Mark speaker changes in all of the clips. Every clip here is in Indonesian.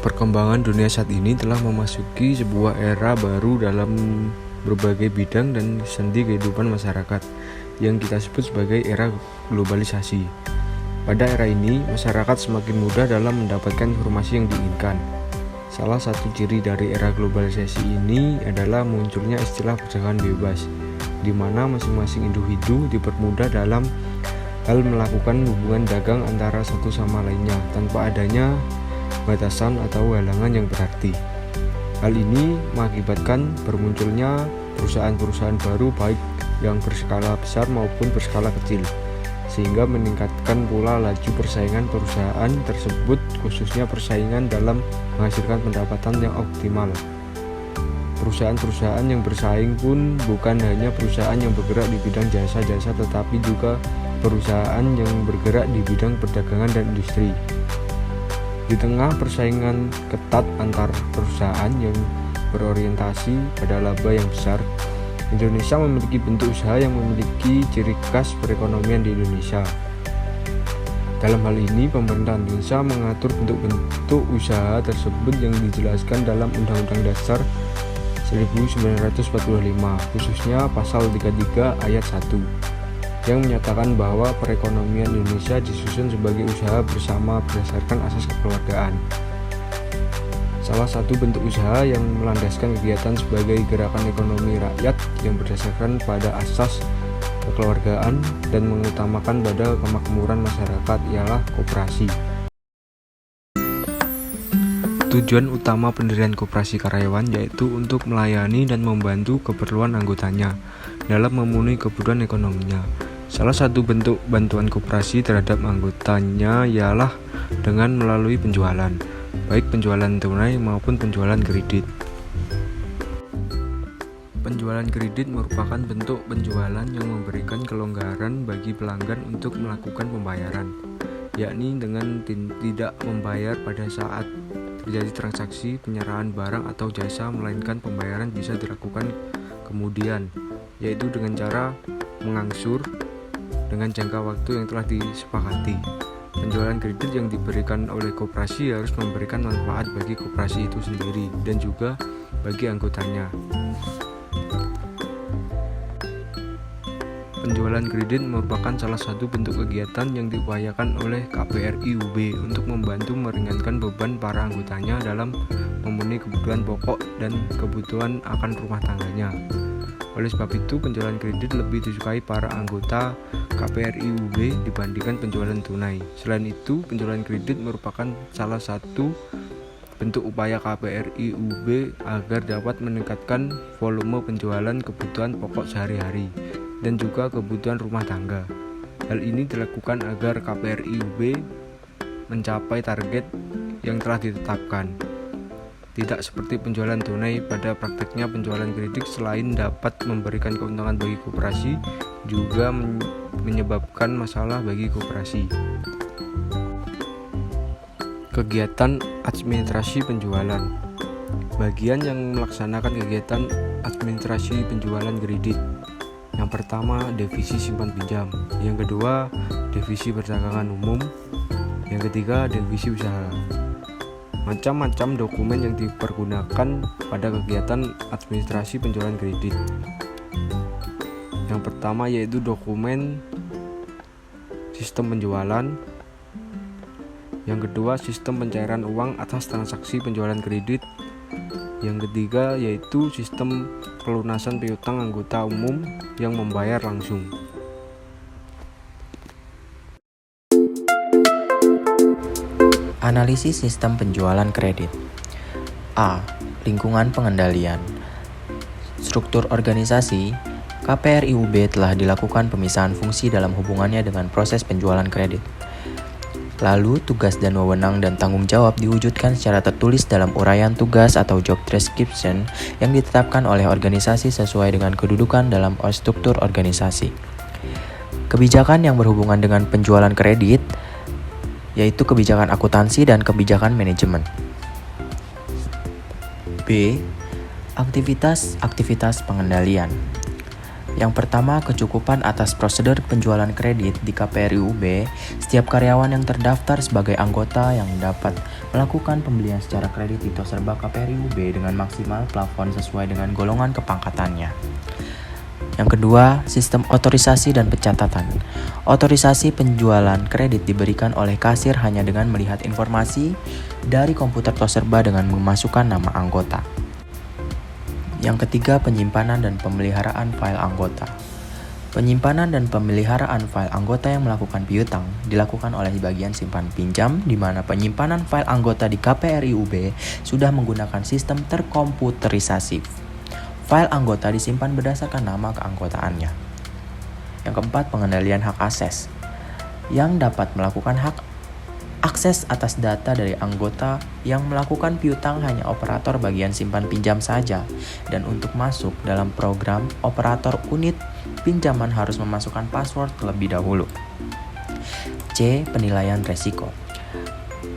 Speaker 1: Perkembangan dunia saat ini telah memasuki sebuah era baru dalam berbagai bidang dan sendi kehidupan masyarakat yang kita sebut sebagai era globalisasi. Pada era ini, masyarakat semakin mudah dalam mendapatkan informasi yang diinginkan. Salah satu ciri dari era globalisasi ini adalah munculnya istilah perdagangan bebas, di mana masing-masing individu dipermudah dalam hal melakukan hubungan dagang antara satu sama lainnya tanpa adanya batasan atau halangan yang berarti. Hal ini mengakibatkan bermunculnya perusahaan-perusahaan baru baik yang berskala besar maupun berskala kecil, sehingga meningkatkan pula laju persaingan perusahaan tersebut, khususnya persaingan dalam menghasilkan pendapatan yang optimal. Perusahaan-perusahaan yang bersaing pun bukan hanya perusahaan yang bergerak di bidang jasa-jasa, tetapi juga perusahaan yang bergerak di bidang perdagangan dan industri. Di tengah persaingan ketat antar perusahaan yang berorientasi pada laba yang besar, Indonesia memiliki bentuk usaha yang memiliki ciri khas perekonomian di Indonesia. Dalam hal ini, pemerintah Indonesia mengatur bentuk-bentuk usaha tersebut yang dijelaskan dalam Undang-Undang Dasar 1945, khususnya Pasal 33 Ayat 1. Yang menyatakan bahwa perekonomian Indonesia disusun sebagai usaha bersama berdasarkan asas kekeluargaan. Salah satu bentuk usaha yang melandaskan kegiatan sebagai gerakan ekonomi rakyat yang berdasarkan pada asas kekeluargaan dan mengutamakan pada kemakmuran masyarakat ialah koperasi. Tujuan utama pendirian koperasi karyawan yaitu untuk melayani dan membantu keperluan anggotanya dalam memenuhi kebutuhan ekonominya. Salah satu bentuk bantuan koperasi terhadap anggotanya ialah dengan melalui penjualan, baik penjualan tunai maupun penjualan kredit. Penjualan kredit merupakan bentuk penjualan yang memberikan kelonggaran bagi pelanggan untuk melakukan pembayaran, yakni dengan tidak membayar pada saat terjadi transaksi penyerahan barang atau jasa, melainkan pembayaran bisa dilakukan kemudian, yaitu dengan cara mengangsur dengan jangka waktu yang telah disepakati. Penjualan kredit yang diberikan oleh koperasi harus memberikan manfaat bagi koperasi itu sendiri dan juga bagi anggotanya. Penjualan kredit merupakan salah satu bentuk kegiatan yang diupayakan oleh KPRI UB untuk membantu meringankan beban para anggotanya dalam memenuhi kebutuhan pokok dan kebutuhan akan rumah tangganya. Oleh sebab itu, penjualan kredit lebih disukai para anggota KPRI UB dibandingkan penjualan tunai. Selain itu, penjualan kredit merupakan salah satu bentuk upaya KPRI UB agar dapat meningkatkan volume penjualan kebutuhan pokok sehari-hari dan juga kebutuhan rumah tangga. Hal ini dilakukan agar KPRI UB mencapai target yang telah ditetapkan. Tidak seperti penjualan tunai, pada praktiknya penjualan kredit selain dapat memberikan keuntungan bagi koperasi, juga menyebabkan masalah bagi koperasi. Kegiatan administrasi penjualan. Bagian yang melaksanakan kegiatan administrasi penjualan kredit. Yang pertama, divisi simpan pinjam. Yang kedua, divisi perdagangan umum. Yang ketiga, divisi usaha. Macam-macam dokumen yang dipergunakan pada kegiatan administrasi penjualan kredit. Yang pertama yaitu dokumen sistem penjualan. Yang kedua, sistem pencairan uang atas transaksi penjualan kredit. Yang ketiga yaitu sistem pelunasan piutang anggota umum yang membayar langsung.
Speaker 2: Analisis sistem penjualan kredit. A. Lingkungan pengendalian. Struktur organisasi. KPRI UB telah dilakukan pemisahan fungsi dalam hubungannya dengan proses penjualan kredit. Lalu, tugas dan wewenang dan tanggung jawab diwujudkan secara tertulis dalam uraian tugas atau job description yang ditetapkan oleh organisasi sesuai dengan kedudukan dalam struktur organisasi. Kebijakan yang berhubungan dengan penjualan kredit yaitu kebijakan akuntansi dan kebijakan manajemen. B. Aktivitas pengendalian. Yang pertama, kecukupan atas prosedur penjualan kredit di KPRI UB. Setiap karyawan yang terdaftar sebagai anggota yang dapat melakukan pembelian secara kredit di Toserba KPRI UB dengan maksimal plafon sesuai dengan golongan kepangkatannya. Yang kedua, sistem otorisasi dan pencatatan. Otorisasi penjualan kredit diberikan oleh kasir hanya dengan melihat informasi dari komputer Toserba dengan memasukkan nama anggota. Yang ketiga, penyimpanan dan pemeliharaan file anggota. Penyimpanan dan pemeliharaan file anggota yang melakukan piutang dilakukan oleh bagian simpan pinjam, di mana penyimpanan file anggota di KPRI UB sudah menggunakan sistem terkomputerisasi. File anggota disimpan berdasarkan nama keanggotaannya. Yang keempat, pengendalian hak akses. Yang dapat melakukan hak akses atas data dari anggota yang melakukan piutang hanya operator bagian simpan pinjam saja, dan untuk masuk dalam program, operator unit pinjaman harus memasukkan password terlebih dahulu. C. Penilaian resiko.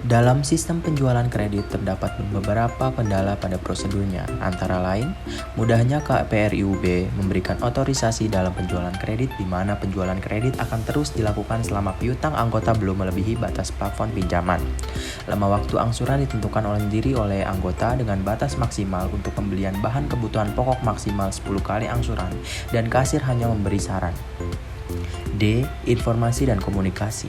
Speaker 2: Dalam sistem penjualan kredit terdapat beberapa kendala pada prosedurnya, antara lain mudahnya KPRI UB memberikan otorisasi dalam penjualan kredit, di mana penjualan kredit akan terus dilakukan selama piutang anggota belum melebihi batas plafon pinjaman. Lama waktu angsuran ditentukan oleh anggota dengan batas maksimal untuk pembelian bahan kebutuhan pokok maksimal 10 kali angsuran, dan kasir hanya memberi saran. D. Informasi dan komunikasi.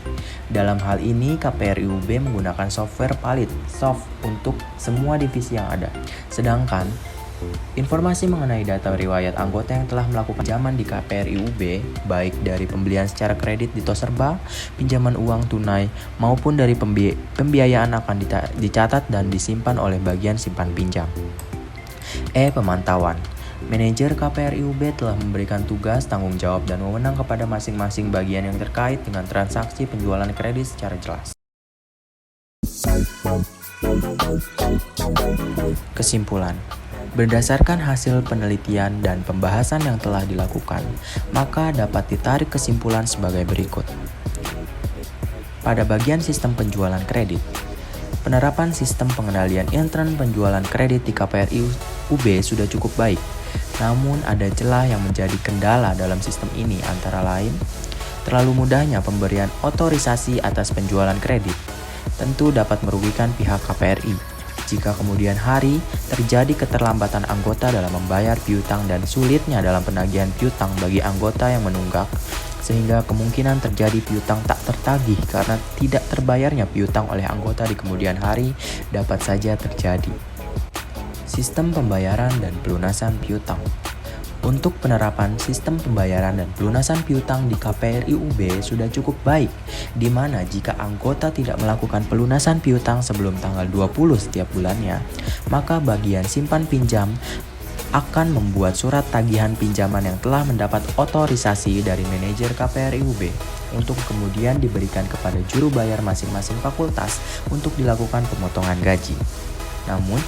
Speaker 2: Dalam hal ini, KPRI UB menggunakan software Palit Soft untuk semua divisi yang ada. Sedangkan informasi mengenai data riwayat anggota yang telah melakukan pinjaman di KPRI UB, baik dari pembelian secara kredit di Toserba, pinjaman uang tunai, maupun dari pembiayaan akan dicatat dan disimpan oleh bagian simpan pinjam. E. Pemantauan. Manajer KPRI UB telah memberikan tugas, tanggung jawab, dan wewenang kepada masing-masing bagian yang terkait dengan transaksi penjualan kredit secara jelas. Kesimpulan. Berdasarkan hasil penelitian dan pembahasan yang telah dilakukan, maka dapat ditarik kesimpulan sebagai berikut. Pada bagian sistem penjualan kredit, penerapan sistem pengendalian intern penjualan kredit di KPRI UB sudah cukup baik. Namun ada celah yang menjadi kendala dalam sistem ini, antara lain terlalu mudahnya pemberian otorisasi atas penjualan kredit. Tentu dapat merugikan pihak KPRI jika kemudian hari terjadi keterlambatan anggota dalam membayar piutang dan sulitnya dalam penagihan piutang bagi anggota yang menunggak, sehingga kemungkinan terjadi piutang tak tertagih karena tidak terbayarnya piutang oleh anggota di kemudian hari dapat saja terjadi. Sistem pembayaran dan pelunasan piutang. Untuk penerapan sistem pembayaran dan pelunasan piutang di KPRI UB sudah cukup baik, di mana jika anggota tidak melakukan pelunasan piutang sebelum tanggal 20 setiap bulannya, maka bagian simpan pinjam akan membuat surat tagihan pinjaman yang telah mendapat otorisasi dari manajer KPRI UB untuk kemudian diberikan kepada juru bayar masing-masing fakultas untuk dilakukan pemotongan gaji. Namun,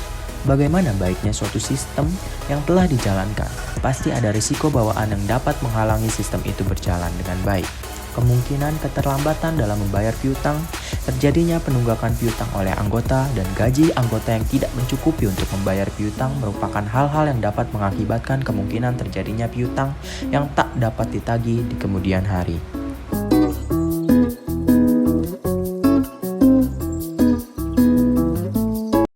Speaker 2: bagaimana baiknya suatu sistem yang telah dijalankan? Pasti ada risiko bawaan yang dapat menghalangi sistem itu berjalan dengan baik. Kemungkinan keterlambatan dalam membayar piutang, terjadinya penunggakan piutang oleh anggota, dan gaji anggota yang tidak mencukupi untuk membayar piutang merupakan hal-hal yang dapat mengakibatkan kemungkinan terjadinya piutang yang tak dapat ditagih di kemudian hari.